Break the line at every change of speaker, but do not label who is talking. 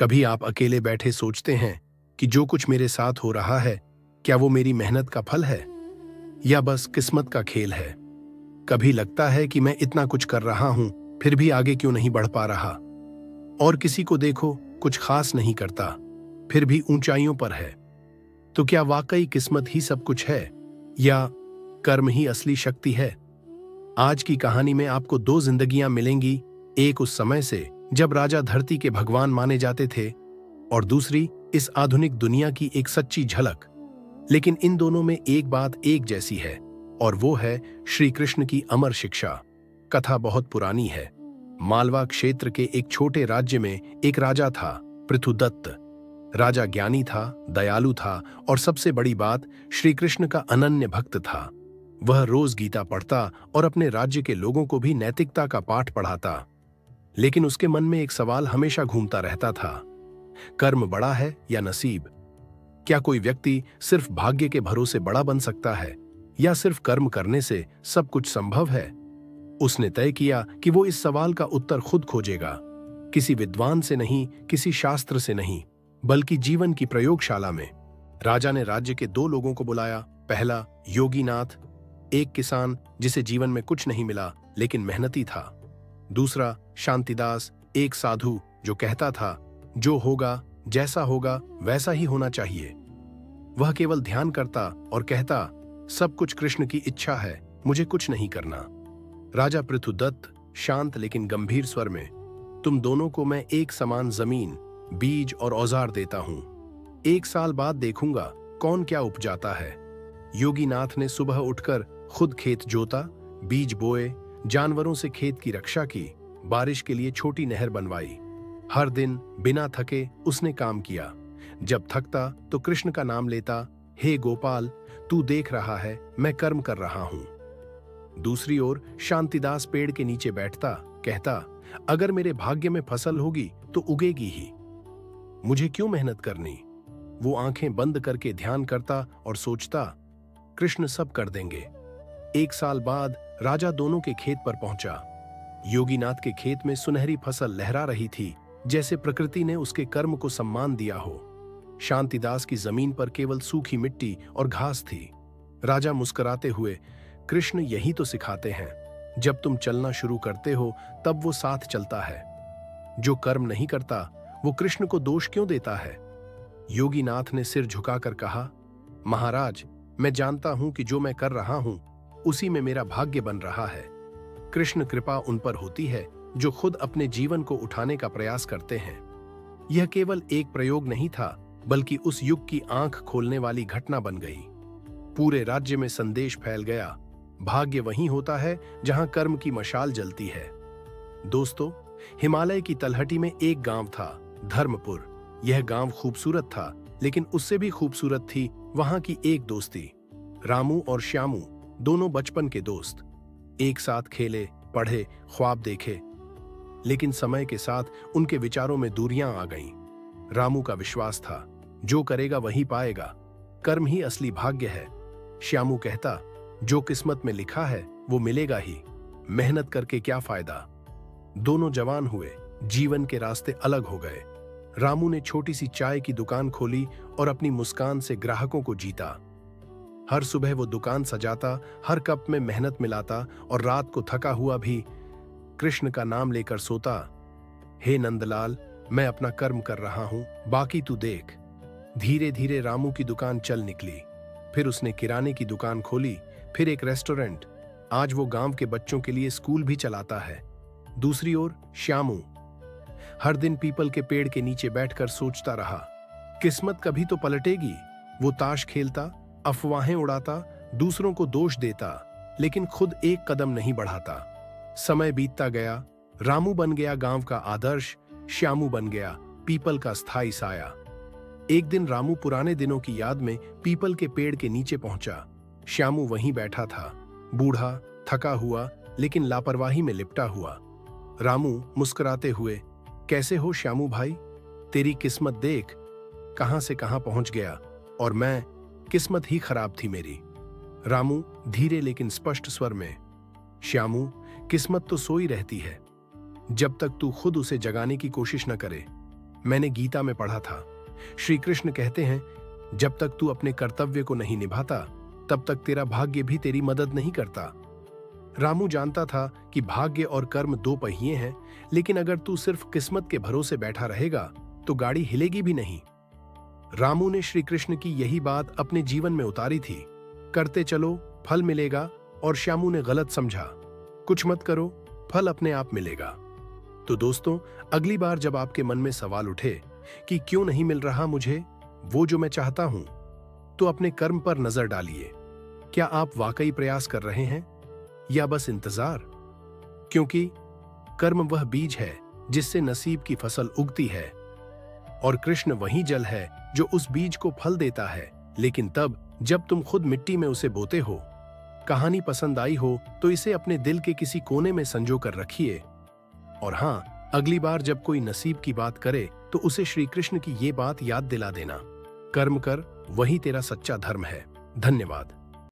कभी आप अकेले बैठे सोचते हैं कि जो कुछ मेरे साथ हो रहा है, क्या वो मेरी मेहनत का फल है या बस किस्मत का खेल है? कभी लगता है कि मैं इतना कुछ कर रहा हूं, फिर भी आगे क्यों नहीं बढ़ पा रहा? और किसी को देखो, कुछ खास नहीं करता, फिर भी ऊंचाइयों पर है। तो क्या वाकई किस्मत ही सब कुछ है या कर्म ही असली शक्ति है? आज की कहानी में आपको दो जिंदगियां मिलेंगी, एक उस समय से जब राजा धरती के भगवान माने जाते थे और दूसरी इस आधुनिक दुनिया की एक सच्ची झलक। लेकिन इन दोनों में एक बात एक जैसी है और वो है श्री कृष्ण की अमर शिक्षा। कथा बहुत पुरानी है। मालवा क्षेत्र के एक छोटे राज्य में एक राजा था, पृथुदत्त। राजा ज्ञानी था, दयालु था और सबसे बड़ी बात, श्री कृष्ण का अनन्य भक्त था। वह रोज गीता पढ़ता और अपने राज्य के लोगों को भी नैतिकता का पाठ पढ़ाता। लेकिन उसके मन में एक सवाल हमेशा घूमता रहता था, कर्म बड़ा है या नसीब? क्या कोई व्यक्ति सिर्फ भाग्य के भरोसे बड़ा बन सकता है या सिर्फ कर्म करने से सब कुछ संभव है? उसने तय किया कि वो इस सवाल का उत्तर खुद खोजेगा, किसी विद्वान से नहीं, किसी शास्त्र से नहीं, बल्कि जीवन की प्रयोगशाला में। राजा ने राज्य के दो लोगों को बुलाया। पहला, योगीनाथ, एक किसान जिसे जीवन में कुछ नहीं मिला लेकिन मेहनती था। दूसरा, शांतिदास, एक साधु जो कहता था, जो होगा, जैसा होगा वैसा ही होना चाहिए। वह केवल ध्यान करता और कहता, सब कुछ कृष्ण की इच्छा है, मुझे कुछ नहीं करना। राजा पृथुदत्त शांत लेकिन गंभीर स्वर में, तुम दोनों को मैं एक समान जमीन, बीज और औजार देता हूं। 1 साल बाद देखूंगा कौन क्या उपजाता है। योगीनाथ ने सुबह उठकर खुद खेत जोता, बीज बोए, जानवरों से खेत की रक्षा की, बारिश के लिए छोटी नहर बनवाई। हर दिन बिना थके उसने काम किया। जब थकता तो कृष्ण का नाम लेता, हे गोपाल, तू देख रहा है मैं कर्म कर रहा हूं। दूसरी ओर शांतिदास पेड़ के नीचे बैठता, कहता, अगर मेरे भाग्य में फसल होगी तो उगेगी ही, मुझे क्यों मेहनत करनी? वो आंखें बंद करके ध्यान करता और सोचता, कृष्ण सब कर देंगे। 1 साल बाद राजा दोनों के खेत पर पहुंचा। योगीनाथ के खेत में सुनहरी फसल लहरा रही थी, जैसे प्रकृति ने उसके कर्म को सम्मान दिया हो। शांतिदास की जमीन पर केवल सूखी मिट्टी और घास थी। राजा मुस्कुराते हुए, कृष्ण यही तो सिखाते हैं, जब तुम चलना शुरू करते हो तब वो साथ चलता है। जो कर्म नहीं करता वो कृष्ण को दोष क्यों देता है? योगीनाथ ने सिर झुकाकर कहा, महाराज, मैं जानता हूं कि जो मैं कर रहा हूं उसी में मेरा भाग्य बन रहा है। कृष्ण कृपा उन पर होती है जो खुद अपने जीवन को उठाने का प्रयास करते हैं। यह केवल एक प्रयोग नहीं था, बल्कि उस युग की आंख खोलने वाली घटना बन गई। पूरे राज्य में संदेश फैल गया, भाग्य वहीं होता है जहां कर्म की मशाल जलती है। दोस्तों, हिमालय की तलहटी में एक गांव था, धर्मपुर। यह गांव खूबसूरत था, लेकिन उससे भी खूबसूरत थी वहां की एक दोस्ती। रामू और श्यामू, दोनों बचपन के दोस्त, एक साथ खेले, पढ़े, ख्वाब देखे। लेकिन समय के साथ उनके विचारों में दूरियां आ गईं। रामू का विश्वास था, जो करेगा वही पाएगा, कर्म ही असली भाग्य है। श्यामू कहता, जो किस्मत में लिखा है वो मिलेगा ही, मेहनत करके क्या फायदा। दोनों जवान हुए, जीवन के रास्ते अलग हो गए। रामू ने छोटी सी चाय की दुकान खोली और अपनी मुस्कान से ग्राहकों को जीता। हर सुबह वो दुकान सजाता, हर कप में मेहनत मिलाता और रात को थका हुआ भी कृष्ण का नाम लेकर सोता। हे नंदलाल, मैं अपना कर्म कर रहा हूं, बाकी तू देख। धीरे धीरे रामू की दुकान चल निकली। फिर उसने किराने की दुकान खोली, फिर एक रेस्टोरेंट। आज वो गांव के बच्चों के लिए स्कूल भी चलाता है। दूसरी ओर श्यामू हर दिन पीपल के पेड़ के नीचे बैठकर सोचता रहा, किस्मत कभी तो पलटेगी। वो ताश खेलता, अफवाहें उड़ाता, दूसरों को दोष देता, लेकिन खुद एक कदम नहीं बढ़ाता। समय बीतता गया, रामू बन गया गांव का आदर्श, श्यामू बन गया पीपल का स्थायी साया। एक दिन रामू पुराने दिनों की याद में पीपल के पेड़ के नीचे पहुंचा। श्यामू वहीं बैठा था, बूढ़ा, थका हुआ, लेकिन लापरवाही में लिपटा हुआ। रामू मुस्कुराते हुए, कैसे हो श्यामू भाई? तेरी किस्मत देख, कहां से कहां पहुंच गया, और मैं, किस्मत ही खराब थी मेरी। रामू धीरे लेकिन स्पष्ट स्वर में, श्यामू, किस्मत तो सोई रहती है, जब तक तू खुद उसे जगाने की कोशिश न करे। मैंने गीता में पढ़ा था, श्री कृष्ण कहते हैं, जब तक तू अपने कर्तव्य को नहीं निभाता तब तक तेरा भाग्य भी तेरी मदद नहीं करता। रामू जानता था कि भाग्य और कर्म दो पहिए हैं, लेकिन अगर तू सिर्फ किस्मत के भरोसे बैठा रहेगा तो गाड़ी हिलेगी भी नहीं। रामू ने श्री कृष्ण की यही बात अपने जीवन में उतारी थी। करते चलो, फल मिलेगा, और श्यामू ने गलत समझा, कुछ मत करो, फल अपने आप मिलेगा। तो दोस्तों, अगली बार जब आपके मन में सवाल उठे कि क्यों नहीं मिल रहा मुझे वो जो मैं चाहता हूं, तो अपने कर्म पर नजर डालिए। क्या आप वाकई प्रयास कर रहे हैं या बस इंतजार? क्योंकि कर्म वह बीज है जिससे नसीब की फसल उगती है, और कृष्ण वही जल है जो उस बीज को फल देता है, लेकिन तब जब तुम खुद मिट्टी में उसे बोते हो। कहानी पसंद आई हो तो इसे अपने दिल के किसी कोने में संजो कर रखिए। और हाँ, अगली बार जब कोई नसीब की बात करे तो उसे श्री कृष्ण की ये बात याद दिला देना, कर्म कर, वही तेरा सच्चा धर्म है। धन्यवाद।